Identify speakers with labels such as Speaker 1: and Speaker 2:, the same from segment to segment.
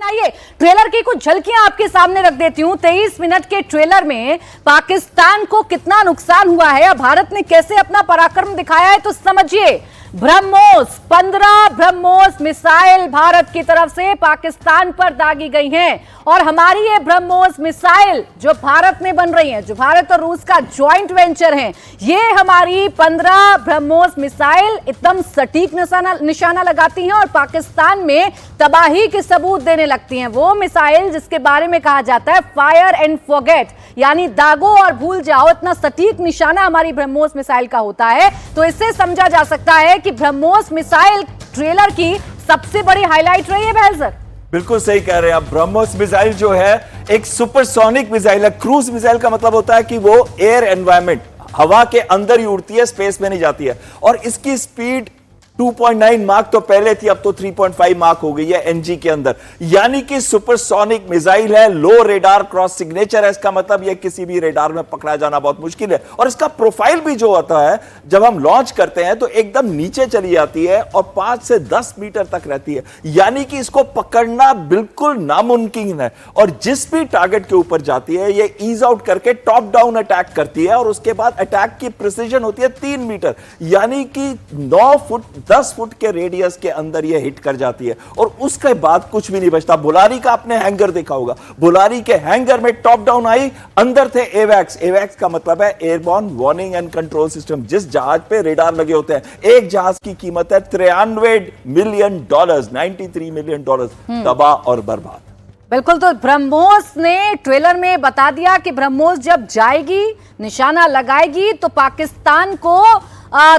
Speaker 1: आइए ट्रेलर की कुछ झलकियां आपके सामने रख देती हूं। 23 मिनट के ट्रेलर में पाकिस्तान को कितना नुकसान हुआ है या भारत ने कैसे अपना पराक्रम दिखाया है तो समझिए। ब्रह्मोस 15 ब्रह्मोस मिसाइल भारत की तरफ से पाकिस्तान पर दागी गई हैं और हमारी ये ब्रह्मोस मिसाइल जो भारत में बन रही हैं, जो भारत और रूस का जॉइंट वेंचर है, ये हमारी 15 ब्रह्मोस मिसाइल एकदम सटीक निशाना लगाती हैं और पाकिस्तान में तबाही के सबूत देने लगती हैं। वो मिसाइल जिसके बारे में कहा जाता है फायर एंड फॉरगेट, यानी दागो और भूल जाओ, इतना सटीक निशाना हमारी ब्रह्मोस मिसाइल का होता है। तो इससे समझा जा सकता है कि ब्रह्मोस मिसाइल ट्रेलर की सबसे बड़ी हाईलाइट रही है। बहल सर
Speaker 2: बिल्कुल सही कह रहे हैं आप। ब्रह्मोस मिसाइल जो है एक सुपरसोनिक मिसाइल है। क्रूज मिसाइल का मतलब होता है कि वो एयर एनवायरमेंट, हवा के अंदर ही उड़ती है, स्पेस में नहीं जाती है। और इसकी स्पीड 2.9 मार्क तो पहले थी, अब तो 3.5 मार्क हो गई है एनजी के अंदर, यानी कि सुपरसोनिक मिसाइल है। लो रेडार क्रॉस सिग्नेचर है, इसका मतलब यह किसी भी रेडार में पकड़ा जाना बहुत मुश्किल है। और इसका प्रोफाइल भी जो होता है जब हम लॉन्च करते हैं तो एकदम नीचे चली जाती है और 5 से 10 मीटर तक रहती है, यानी कि इसको पकड़ना बिल्कुल नामुमकिन है। और जिस भी टारगेट के ऊपर जाती है ये ईज आउट करके टॉप डाउन अटैक करती है और उसके बाद अटैक की प्रिसीजन होती है 3 मीटर, यानी कि 9 फुट 10 फुट के रेडियस के अंदर यह हिट कर जाती है और उसके बाद कुछ भी नहीं बचता। बुलारी का आपने हैंगर देखा होगा, बुलारी के हैंगर में टॉप डाउन आई, अंदर थे एवैक्स। एवैक्स का मतलब है airborne warning and control system. जिस जहाज पे रेडार लगे होते हैं, एक जहाज की कीमत है $93 मिलियन, 93 मिलियन डॉलर, तबाह और बर्बाद।
Speaker 1: बिल्कुल। तो ब्रह्मोस ने ट्रेलर में बता दिया कि ब्रह्मोस जब जाएगी, निशाना लगाएगी तो पाकिस्तान को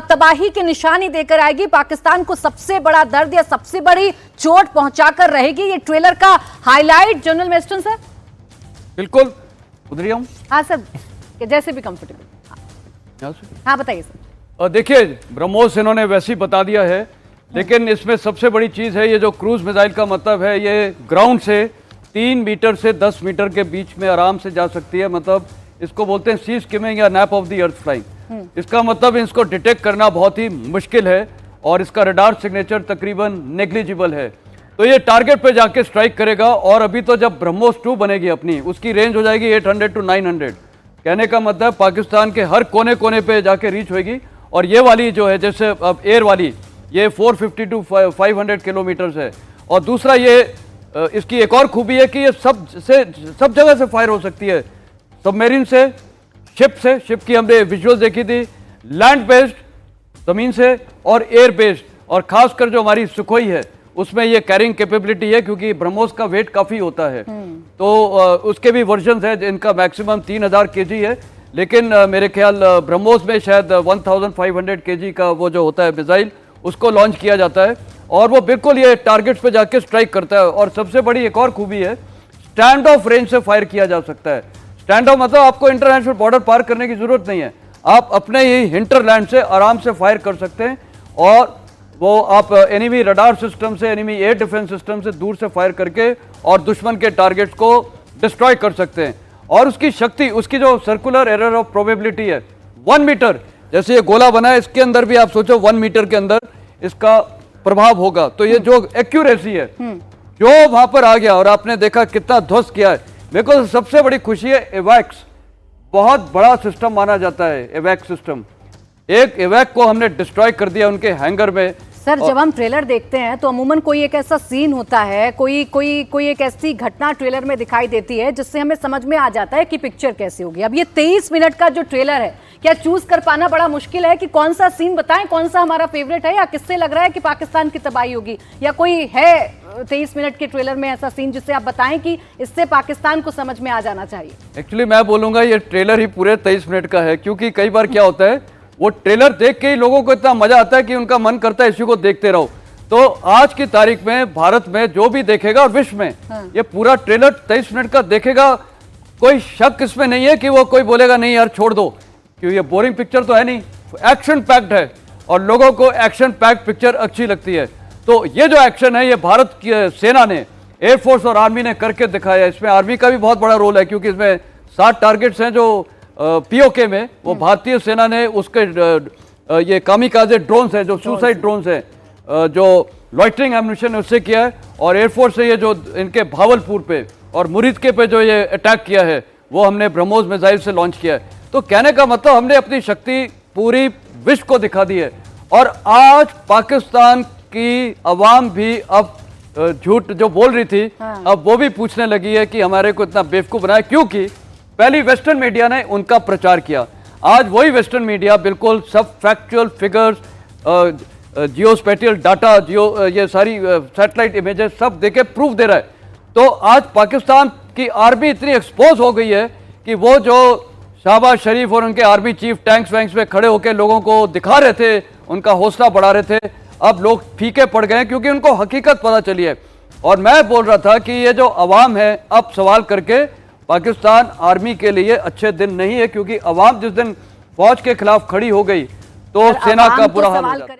Speaker 1: तबाही की निशानी देकर आएगी, पाकिस्तान को सबसे बड़ा दर्द या सबसे बड़ी चोट पहुंचाकर रहेगी। ये ट्रेलर का हाईलाइट। जनरल मेस्टन सर
Speaker 3: बिल्कुल उधर हूं।
Speaker 1: हाँ सर, जैसे भी कंफर्टेबल। हाँ बताइए सर।
Speaker 3: देखिए ब्रह्मोस इन्होंने वैसे ही बता दिया है, लेकिन इसमें सबसे बड़ी चीज है ये जो क्रूज मिसाइल का मतलब है, ये ग्राउंड से 3 मीटर से 10 मीटर के बीच में आराम से जा सकती है। मतलब इसको बोलते हैं सी स्किमिंग या nap of the earth flying. इसका मतलब इसको डिटेक्ट करना बहुत ही मुश्किल है और इसका रडार सिग्नेचर तकरीबन नेग्लिजिबल है। तो ये टारगेट पे जाके स्ट्राइक करेगा। और अभी तो जब ब्रह्मोस 2 बनेगी अपनी, उसकी रेंज हो जाएगी 800 to 900। कहने का मतलब पाकिस्तान के हर कोने कोने पे जाके रीच होगी। और ये वाली जो है, जैसे अब एयर वाली, ये 450 to 500 किलोमीटर है। और दूसरा ये इसकी एक और खूबी है कि ये सब जगह से फायर हो सकती है, सबमरीन से, शिप की हमने विजुअल्स देखी थी, लैंड बेस्ड जमीन से और एयर बेस्ड, और खासकर जो हमारी सुखोई है उसमें ये कैरिंग कैपेबिलिटी है, क्योंकि ब्रह्मोस का वेट काफी होता है। तो उसके भी वर्जन्स है जिनका मैक्सिमम 3000 केजी है, लेकिन मेरे ख्याल ब्रह्मोस में शायद 1500 केजी का वो जो होता है मिसाइल, उसको लॉन्च किया जाता है और वो बिल्कुल ये टारगेट्स पे जाके स्ट्राइक करता है। और सबसे बड़ी एक और खूबी है, स्टैंड ऑफ रेंज से फायर किया जा सकता है। स्टैंड ऑफ मतलब आपको इंटरनेशनल बॉर्डर पार करने की जरूरत नहीं है, आप अपने ही हिंटरलैंड से आराम से फायर कर सकते हैं। और वो आप एनिमी रडार सिस्टम से, एनिमी एयर डिफेंस सिस्टम से दूर से फायर करके और दुश्मन के टारगेट्स को डिस्ट्रॉय कर सकते हैं। और उसकी शक्ति, उसकी जो सर्कुलर एरर ऑफ प्रोबेबिलिटी है 1 मीटर, जैसे ये गोला बना है इसके अंदर भी आप सोचो 1 मीटर के अंदर इसका प्रभाव होगा। तो ये जो एक्यूरेसी है जो वहां पर आ गया, और आपने देखा कितना ध्वस्त किया है। मेरे को सबसे बड़ी खुशी है, एवैक्स बहुत बड़ा सिस्टम माना जाता है। एवैक्स सिस्टम, एक एवैक को हमने डिस्ट्रॉय कर दिया उनके हैंगर में।
Speaker 1: सर जब हम ट्रेलर देखते हैं तो अमूमन कोई एक ऐसा सीन होता है, कोई एक ऐसी घटना ट्रेलर में दिखाई देती है जिससे हमें समझ में आ जाता है कि पिक्चर कैसी होगी। अब ये 23 मिनट का जो ट्रेलर है, क्या चूज कर पाना बड़ा मुश्किल है कि कौन सा सीन बताएं, कौन सा हमारा फेवरेट है, या किससे लग रहा है कि पाकिस्तान की तबाही होगी, या कोई है 23 मिनट के ट्रेलर में ऐसा सीन जिससे आप बताएं कि इससे पाकिस्तान को समझ में आ जाना चाहिए?
Speaker 3: एक्चुअली मैं बोलूंगा ये ट्रेलर ही पूरे 23 मिनट का है, क्योंकि कई बार क्या होता है वो ट्रेलर देख के ही लोगों को इतना मजा आता है कि उनका मन करता है इसी को देखते रहो। तो आज की तारीख में भारत में जो भी देखेगा और विश्व में ये पूरा ट्रेलर 23 मिनट का देखेगा, कोई शक इसमें नहीं है कि वो कोई बोलेगा नहीं यार छोड़ दो, क्योंकि ये बोरिंग पिक्चर तो है नहीं, एक्शन पैक्ड है और लोगों को एक्शन पैक्ड पिक्चर अच्छी लगती है। तो ये जो एक्शन है ये भारत की सेना ने, एयरफोर्स और आर्मी ने करके दिखाया। इसमें आर्मी का भी बहुत बड़ा रोल है, क्योंकि इसमें 7 टारगेट्स हैं जो पीओके में वो भारतीय सेना ने उसके ये कामिकाजे ड्रोन्स हैं, जो सुसाइड ड्रोन्स हैं, जो लॉइटरिंग एम्यूनिशन ने उससे किया है, और एयरफोर्स से ये जो इनके भावलपुर पे और मुरीदके पे जो ये अटैक किया है वो हमने ब्रह्मोस मिसाइल से लॉन्च किया है। तो कहने का मतलब हमने अपनी शक्ति पूरी विश्व को दिखा दी है। और आज पाकिस्तान की अवाम भी अब झूठ जो बोल रही थी, अब वो भी पूछने लगी है कि हमारे को इतना बेवकूफ बनाया, क्योंकि पहली वेस्टर्न मीडिया ने उनका प्रचार किया। आज वही वेस्टर्न मीडिया बिल्कुल सब फैक्चुअल फिगर्स, जियो स्पेटियल डाटा, ये सारी सैटेलाइट इमेजेस सब देके प्रूफ दे रहा है। तो आज पाकिस्तान की आर्मी इतनी एक्सपोज हो गई है कि वो जो शहबाज शरीफ और उनके आर्मी चीफ टैंक्स वैंक्स पे खड़े होकर लोगों को दिखा रहे थे, उनका हौसला बढ़ा रहे थे, अब लोग फीके पड़ गए हैं क्योंकि उनको हकीकत पता चली है। और मैं बोल रहा था कि ये जो अवाम है अब सवाल करके पाकिस्तान आर्मी के लिए अच्छे दिन नहीं है, क्योंकि अवाम जिस दिन फौज के खिलाफ खड़ी हो गई तो सेना का बुरा हाल हो जाता है।